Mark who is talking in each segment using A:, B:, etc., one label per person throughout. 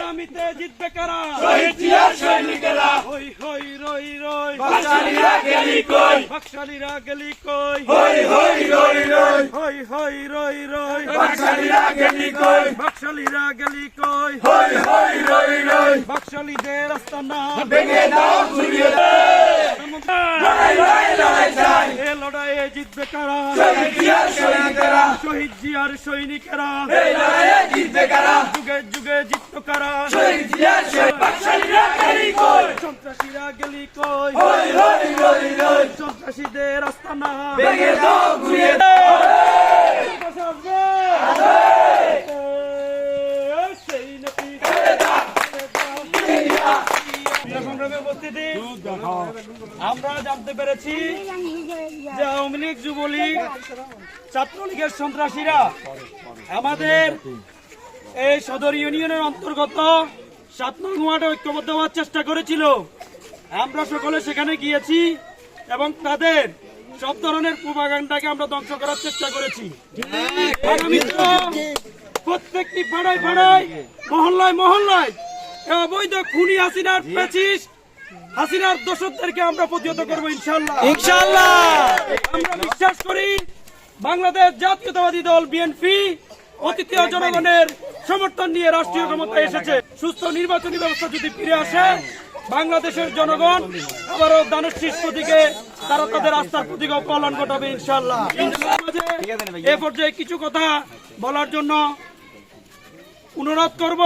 A: আগামীতে জিতবে কারা?
B: শহীদ জিয়ার সৈনিকেরা।
A: হই হই রই রই
B: বাকশালীরা গেলি কই?
A: বাকশালীরা গেলি কই?
B: হই হই রই রই।
A: হই হই রই রই
B: বাকশালীরা গেলি কই?
A: বাকশালীরা গেলি কই?
B: হই হই রই রই।
A: বাকশালীদের আস্তানা
B: ভেঙে দাও, ঘুরিয়ে লড়াই লড়াই লড়াই চাই।
A: এ লড়াইয়ে জিতবে কারা?
B: শহীদ জিয়ার সৈনিকেরা।
A: শহীদ জিয়ার সৈনিকেরা।
B: এই লড়াইয়ে জিতবে কারা?
A: যুগে যুগে জিতত কারা?
B: শহীদ জিয়ার সৈনিক। বাকশালীরা গেলি কই?
A: সন্ত্রাসীরা গেলি কই?
B: হই হই রই রই।
A: সন্ত্রাসীদের আস্তানা
B: ভেঙে দাও, ঘুরিয়ে
A: সেই নাকি সংগ্রামে উপস্থিতি, আমরা জানতে পেরেছি যে আওয়ামী লীগ, যুবলীগ, ছাত্রলীগের সন্ত্রাসীরা আমাদের এই সদর ইউনিয়নের অন্তর্গত 7 নং ওয়ার্ডে ঐক্যবদ্ধ হওয়ার চেষ্টা করেছিল। আমরা সকলে সেখানে গিয়েছি এবং তাদের সব ধরনের প্রোপাগান্ডাকে আমরা ধ্বংস করার চেষ্টা করেছি। আগামীতে প্রত্যেকটি পাড়ায় পাড়ায়, মহল্লায় মহল্লায় অবৈধ খুনি হাসিনার প্যাচিস, হাসিনার দোষকদেরকে আমরা প্রতিহত করবো ইনশাআল্লাহ।
C: ইনশাআল্লাহ
A: আমরা বিশ্বাস করি বাংলাদেশ জাতীয়তাবাদী দল বিএনপি অতীতীয় জনগণের সমর্থন নিয়ে রাষ্ট্রীয় ক্ষমতায় এসেছে। সুস্থ নির্বাচনী ব্যবস্থা যদি ফিরে আসে, বাংলাদেশের জনগণ আবারও দানের শীষ প্রতীকে তারা তাদের আস্থার প্রতীক পালন ঘটাবে ইনশাআল্লাহ। এ পর্যায়ে কিছু কথা বলার জন্য অনুরোধ করব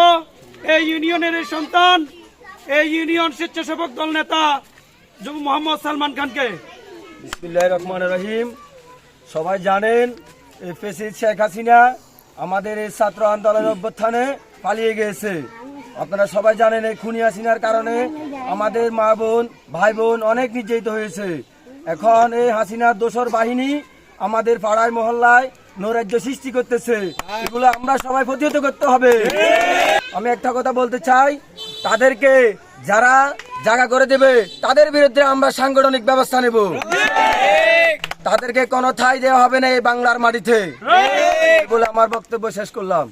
A: এই ইউনিয়নের এই সন্তান, এই ইউনিয়ন স্বেচ্ছাসেবক দল নেতা যুব মোহাম্মদ সালমান খানকে।
C: বিসমিল্লাহির রহমানির রহিম। সবাই জানেন এই প্রেসিডেন্ট শেখ হাসিনা আমাদের এই ছাত্র আন্দোলনের অভ্যুত্থানে পালিয়ে গিয়েছে। আপনারা সবাই জানেন এই খুনি হাসিনার কারণে আমাদের মা বোন, ভাই বোন অনেক নির্যাতিত হয়েছে। এখন এই হাসিনার দোসর বাহিনী আমাদের পাড়ায় মহল্লায় নৈরাজ্য সৃষ্টি করতেছে। এগুলো আমরা সবাই প্রতিহত করতে হবে। আমি একটা কথা বলতে চাই, তাদেরকে যারা জায়গা করে দেবে তাদের বিরুদ্ধে আমরা সাংগঠনিক ব্যবস্থা নেব। তাদেরকে কোনো ঠাঁই দেওয়া হবে না এই বাংলার মাটিতে বলে আমার বক্তব্য শেষ করলাম।